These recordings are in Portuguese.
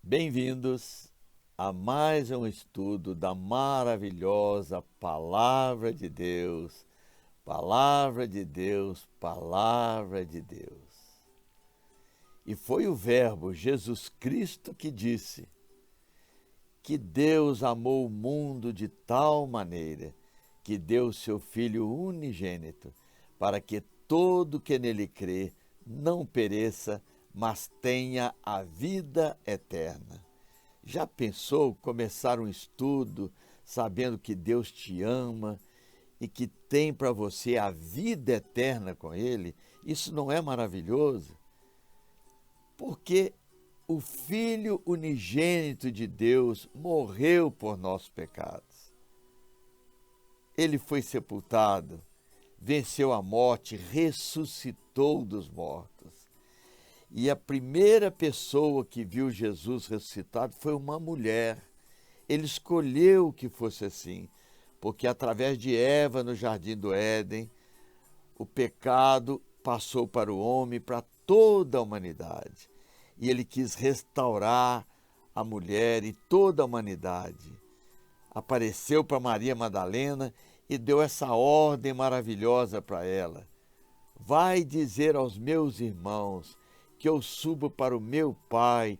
Bem-vindos a mais um estudo da maravilhosa Palavra de Deus. Palavra de Deus, Palavra de Deus. E foi o Verbo Jesus Cristo que disse que Deus amou o mundo de tal maneira que deu seu Filho unigênito, para que todo que nele crê não pereça, mas tenha a vida eterna. Já pensou começar um estudo sabendo que Deus te ama e que tem para você a vida eterna com Ele? Isso não é maravilhoso? Porque o Filho unigênito de Deus morreu por nossos pecados. Ele foi sepultado, venceu a morte, ressuscitou dos mortos. E a primeira pessoa que viu Jesus ressuscitado foi uma mulher. Ele escolheu que fosse assim, porque através de Eva no jardim do Éden, o pecado passou para o homem, para toda a humanidade. E ele quis restaurar a mulher e toda a humanidade. Apareceu para Maria Madalena e deu essa ordem maravilhosa para ela. Vai dizer aos meus irmãos que eu subo para o meu Pai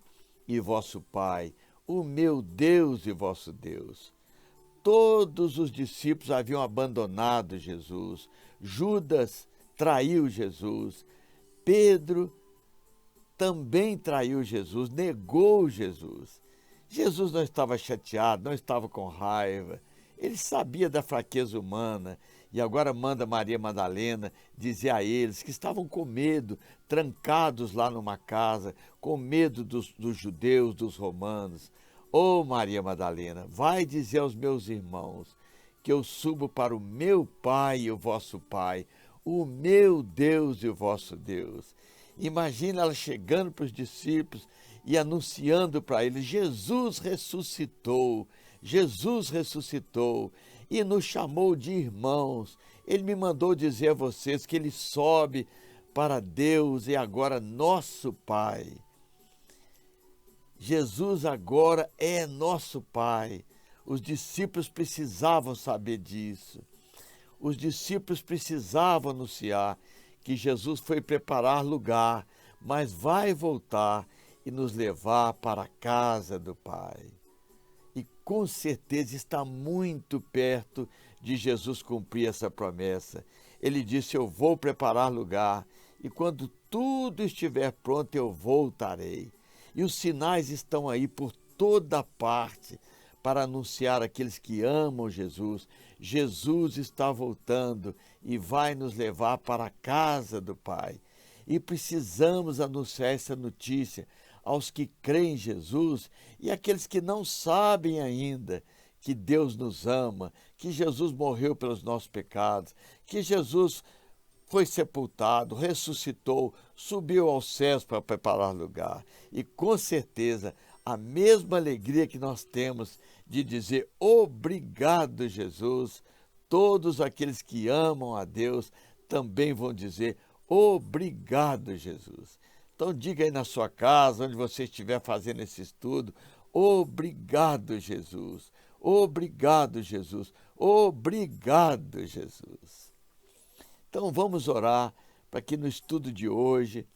e vosso Pai, o meu Deus e vosso Deus. Todos os discípulos haviam abandonado Jesus. Judas traiu Jesus. Pedro também traiu Jesus, negou Jesus. Jesus não estava chateado, não estava com raiva. Ele sabia da fraqueza humana e agora manda Maria Madalena dizer a eles que estavam com medo, trancados lá numa casa, com medo dos judeus, dos romanos. Ô Maria Madalena, vai dizer aos meus irmãos que eu subo para o meu Pai e o vosso Pai, o meu Deus e o vosso Deus. Imagina ela chegando para os discípulos e anunciando para eles: Jesus ressuscitou, Jesus ressuscitou e nos chamou de irmãos. Ele me mandou dizer a vocês que ele sobe para Deus e agora nosso Pai. Jesus agora é nosso Pai. Os discípulos precisavam saber disso. Os discípulos precisavam anunciar que Jesus foi preparar lugar, mas vai voltar e nos levar para a casa do Pai. E com certeza está muito perto de Jesus cumprir essa promessa. Ele disse: eu vou preparar lugar e quando tudo estiver pronto eu voltarei. E os sinais estão aí por toda parte para anunciar àqueles que amam Jesus. Jesus está voltando e vai nos levar para a casa do Pai. E precisamos anunciar essa notícia aos que creem em Jesus e àqueles que não sabem ainda que Deus nos ama, que Jesus morreu pelos nossos pecados, que Jesus foi sepultado, ressuscitou, subiu aos céus para preparar lugar. E com certeza a mesma alegria que nós temos de dizer obrigado, Jesus, todos aqueles que amam a Deus também vão dizer obrigado, Jesus. Então diga aí na sua casa, onde você estiver fazendo esse estudo: obrigado, Jesus. Obrigado, Jesus. Obrigado, Jesus. Então vamos orar para que no estudo de hoje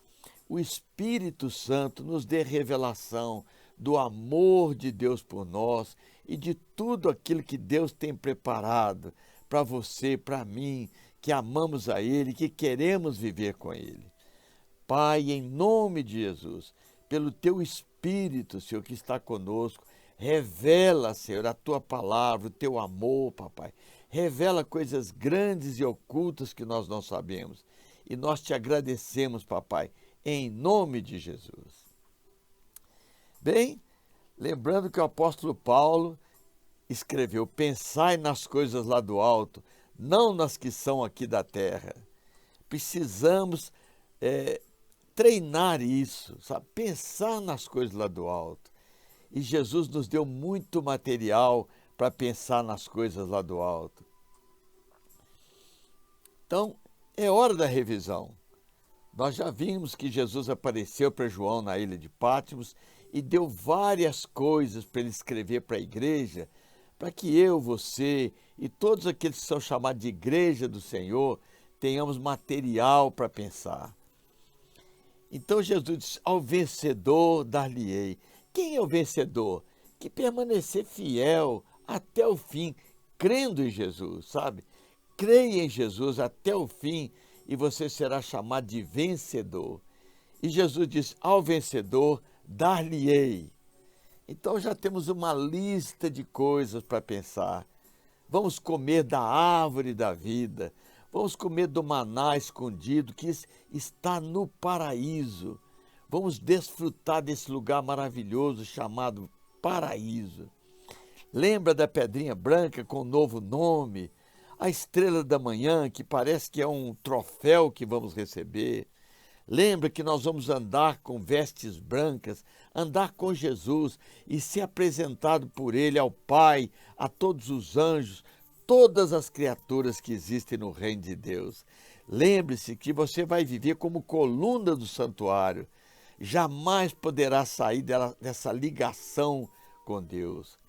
o Espírito Santo nos dê revelação do amor de Deus por nós e de tudo aquilo que Deus tem preparado para você, para mim, que amamos a Ele, que queremos viver com Ele. Pai, em nome de Jesus, pelo Teu Espírito, Senhor, que está conosco, revela, Senhor, a Tua palavra, o Teu amor, Papai. Revela coisas grandes e ocultas que nós não sabemos. E nós te agradecemos, Papai, em nome de Jesus. Bem, lembrando que o apóstolo Paulo escreveu: pensai nas coisas lá do alto, não nas que são aqui da terra. Precisamos treinar isso, sabe? Pensar nas coisas lá do alto. E Jesus nos deu muito material para pensar nas coisas lá do alto. Então, é hora da revisão. Nós já vimos que Jesus apareceu para João na ilha de Patmos e deu várias coisas para ele escrever para a igreja, para que eu, você e todos aqueles que são chamados de igreja do Senhor tenhamos material para pensar. Então Jesus disse, ao vencedor dar-lhe-ei. Quem é o vencedor? Que permanecer fiel até o fim, crendo em Jesus, sabe? Creia em Jesus até o fim e você será chamado de vencedor. E Jesus diz, ao vencedor dar-lhe-ei. Então já temos uma lista de coisas para pensar. Vamos comer da árvore da vida. Vamos comer do maná escondido que está no paraíso. Vamos desfrutar desse lugar maravilhoso chamado paraíso. Lembra da pedrinha branca com um novo nome? A estrela da manhã, que parece que é um troféu que vamos receber. Lembra que nós vamos andar com vestes brancas, andar com Jesus e ser apresentado por Ele ao Pai, a todos os anjos, todas as criaturas que existem no reino de Deus. Lembre-se que você vai viver como coluna do santuário. Jamais poderá sair dessa ligação com Deus.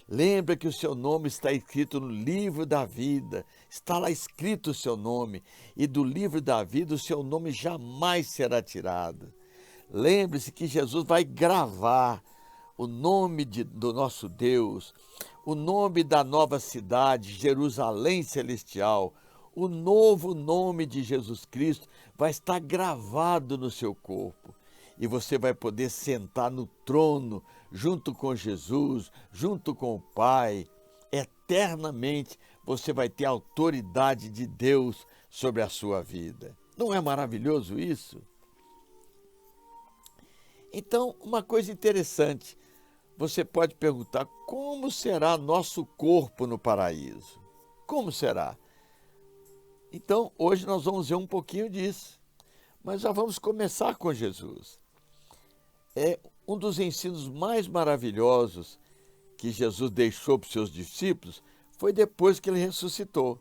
Lembra que o seu nome está escrito no livro da vida. Está lá escrito o seu nome. E do livro da vida o seu nome jamais será tirado. Lembre-se que Jesus vai gravar o nome do nosso Deus, o nome da nova cidade, Jerusalém Celestial, o novo nome de Jesus Cristo vai estar gravado no seu corpo. E você vai poder sentar no trono, junto com Jesus, junto com o Pai. Eternamente você vai ter a autoridade de Deus sobre a sua vida. Não é maravilhoso isso? Então, uma coisa interessante, você pode perguntar, como será nosso corpo no paraíso? Como será? Então, hoje nós vamos ver um pouquinho disso, mas já vamos começar com Jesus. É um dos ensinos mais maravilhosos que Jesus deixou para os seus discípulos foi depois que ele ressuscitou.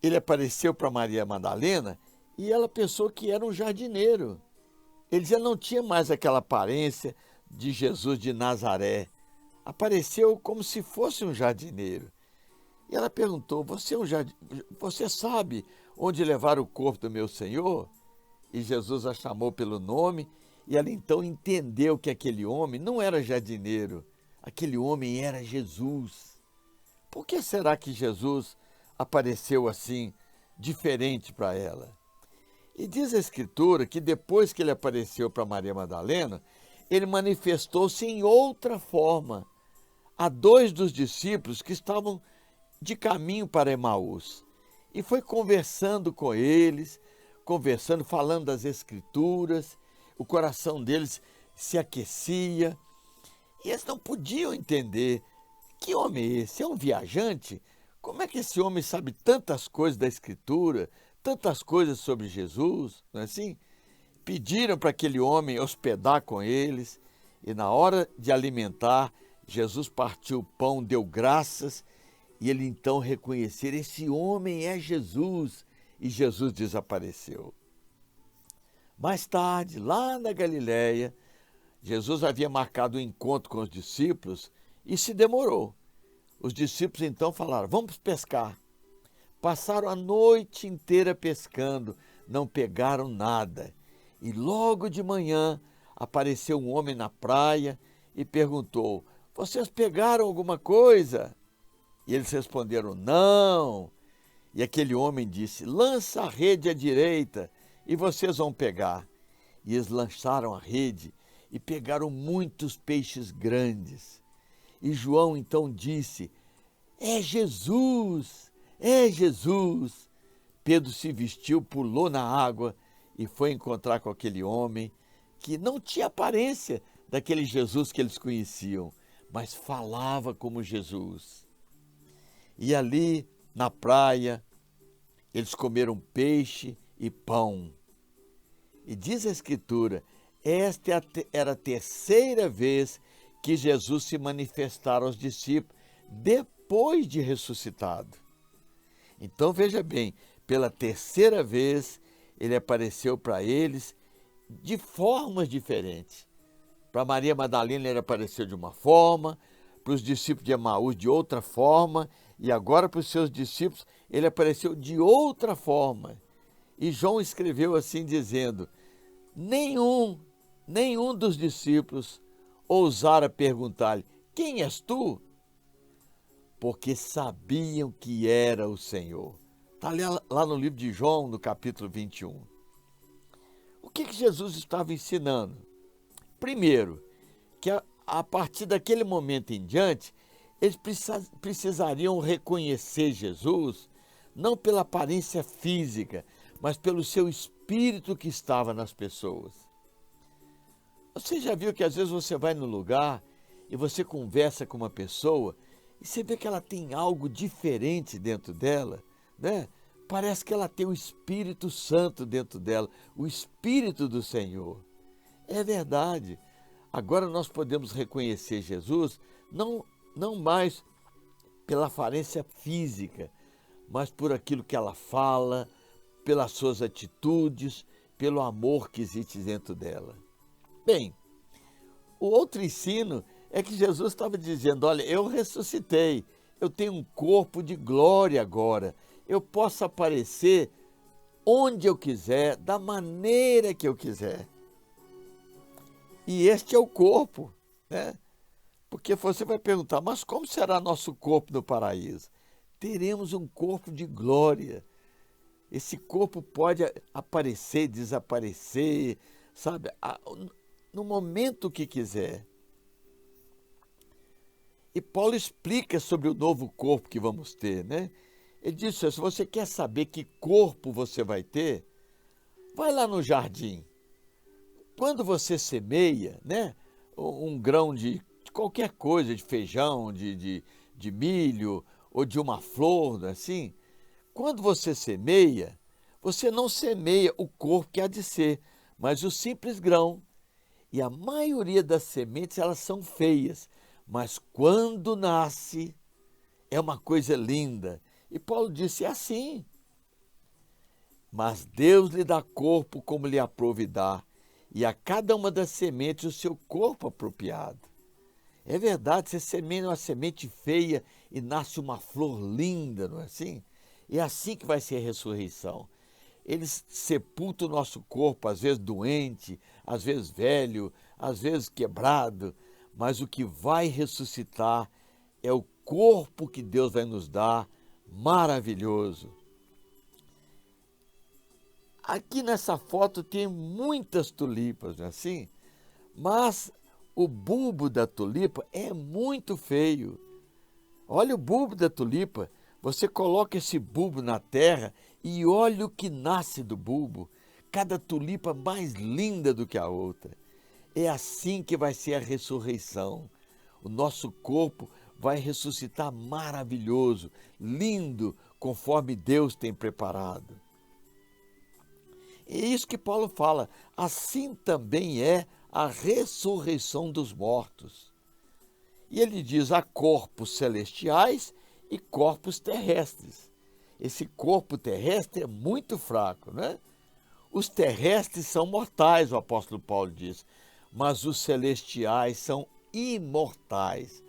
Ele apareceu para Maria Madalena e ela pensou que era um jardineiro. Ele já não tinha mais aquela aparência de Jesus de Nazaré. Apareceu como se fosse um jardineiro. E ela perguntou, você sabe onde levar o corpo do meu Senhor? E Jesus a chamou pelo nome, e ela então entendeu que aquele homem não era jardineiro, aquele homem era Jesus. Por que será que Jesus apareceu assim, diferente para ela? E diz a Escritura que depois que ele apareceu para Maria Madalena, ele manifestou-se em outra forma a dois dos discípulos que estavam de caminho para Emaús. E foi conversando com eles, falando das Escrituras, o coração deles se aquecia, e eles não podiam entender, que homem é esse? É um viajante? Como é que esse homem sabe tantas coisas da Escritura, tantas coisas sobre Jesus, não é assim? Pediram para aquele homem hospedar com eles, e na hora de alimentar, Jesus partiu o pão, deu graças, e ele então reconheceu, esse homem é Jesus, e Jesus desapareceu. Mais tarde, lá na Galileia, Jesus havia marcado um encontro com os discípulos e se demorou. Os discípulos então falaram, vamos pescar. Passaram a noite inteira pescando, não pegaram nada. E logo de manhã apareceu um homem na praia e perguntou, vocês pegaram alguma coisa? E eles responderam, não. E aquele homem disse, lança a rede à direita e vocês vão pegar. E eles lançaram a rede e pegaram muitos peixes grandes. E João então disse, é Jesus, é Jesus. Pedro se vestiu, pulou na água e foi encontrar com aquele homem que não tinha aparência daquele Jesus que eles conheciam, mas falava como Jesus. E ali, na praia, eles comeram peixe e pão. E diz a Escritura, esta era a terceira vez que Jesus se manifestara aos discípulos depois de ressuscitado. Então veja bem, pela terceira vez ele apareceu para eles de formas diferentes. Para Maria Madalena ele apareceu de uma forma, para os discípulos de Emaús de outra forma, e agora para os seus discípulos ele apareceu de outra forma. E João escreveu assim dizendo: nenhum dos discípulos ousara perguntar-lhe: quem és tu? Porque sabiam que era o Senhor. Está lá no livro de João, no capítulo 21. O que Jesus estava ensinando? Primeiro, que a partir daquele momento em diante, eles precisariam reconhecer Jesus, não pela aparência física, mas pelo seu espírito que estava nas pessoas. Você já viu que às vezes você vai no lugar e você conversa com uma pessoa e você vê que ela tem algo diferente dentro dela, né? Parece que ela tem o Espírito Santo dentro dela, o Espírito do Senhor. É verdade. Agora nós podemos reconhecer Jesus não mais pela aparência física, mas por aquilo que ela fala, pelas suas atitudes, pelo amor que existe dentro dela. Bem, o outro ensino é que Jesus estava dizendo: olha, eu ressuscitei, eu tenho um corpo de glória agora, eu posso aparecer onde eu quiser, da maneira que eu quiser. E este é o corpo, né? Porque você vai perguntar: mas como será nosso corpo no paraíso? Teremos um corpo de glória. Esse corpo pode aparecer, desaparecer, sabe? No momento que quiser. E Paulo explica sobre o novo corpo que vamos ter, né? Ele disse: se você quer saber que corpo você vai ter, vai lá no jardim. Quando você semeia, né, um grão de qualquer coisa, de feijão, de milho ou de uma flor, assim, quando você semeia, você não semeia o corpo que há de ser, mas o simples grão. E a maioria das sementes, elas são feias, mas quando nasce, é uma coisa linda. E Paulo disse: é assim. Mas Deus lhe dá corpo como lhe aprouve dar, e a cada uma das sementes o seu corpo apropriado. É verdade, você semeia uma semente feia e nasce uma flor linda, não é assim? É assim que vai ser a ressurreição. Eles sepultam o nosso corpo, às vezes doente, às vezes velho, às vezes quebrado, mas o que vai ressuscitar é o corpo que Deus vai nos dar, maravilhoso. Aqui nessa foto tem muitas tulipas, não é assim? Mas o bulbo da tulipa é muito feio. Olha o bulbo da tulipa. Você coloca esse bulbo na terra e olha o que nasce do bulbo. Cada tulipa mais linda do que a outra. É assim que vai ser a ressurreição. O nosso corpo vai ressuscitar maravilhoso, lindo, conforme Deus tem preparado. É isso que Paulo fala. Assim também é a ressurreição dos mortos. E ele diz: há corpos celestiais e corpos terrestres. Esse corpo terrestre é muito fraco, né? Os terrestres são mortais, o apóstolo Paulo diz, mas os celestiais são imortais.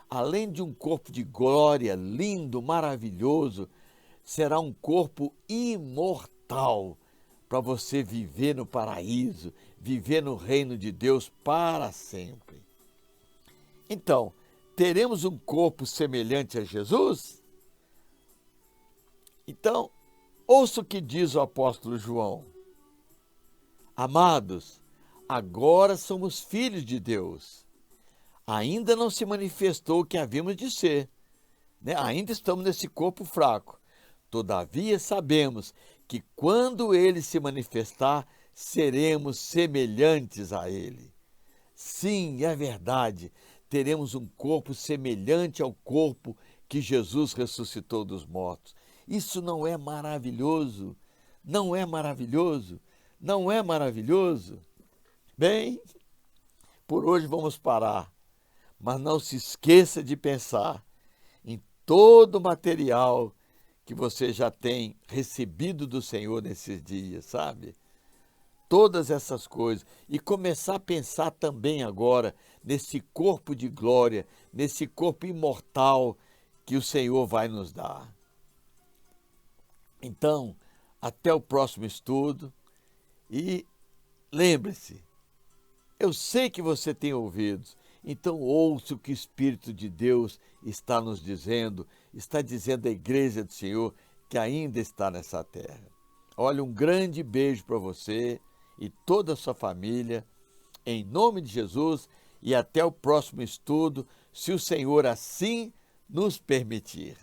Além de um corpo de glória, lindo, maravilhoso, será um corpo imortal para você viver no paraíso, viver no reino de Deus para sempre. Então, teremos um corpo semelhante a Jesus? Então, ouça o que diz o apóstolo João. Amados, agora somos filhos de Deus. Ainda não se manifestou o que havíamos de ser, né? Ainda estamos nesse corpo fraco. Todavia sabemos que quando ele se manifestar, seremos semelhantes a ele. Sim, é verdade, teremos um corpo semelhante ao corpo que Jesus ressuscitou dos mortos. Isso não é maravilhoso? Não é maravilhoso? Não é maravilhoso? Bem, por hoje vamos parar, mas não se esqueça de pensar em todo o material que você já tem recebido do Senhor nesses dias, sabe? todas essas coisas e começar a pensar também agora nesse corpo de glória, nesse corpo imortal que o Senhor vai nos dar. Então, até o próximo estudo e lembre-se, eu sei que você tem ouvidos, então ouça o que o Espírito de Deus está nos dizendo, está dizendo à igreja do Senhor que ainda está nessa terra. Olha, um grande beijo para você e toda a sua família, em nome de Jesus, e até o próximo estudo, se o Senhor assim nos permitir.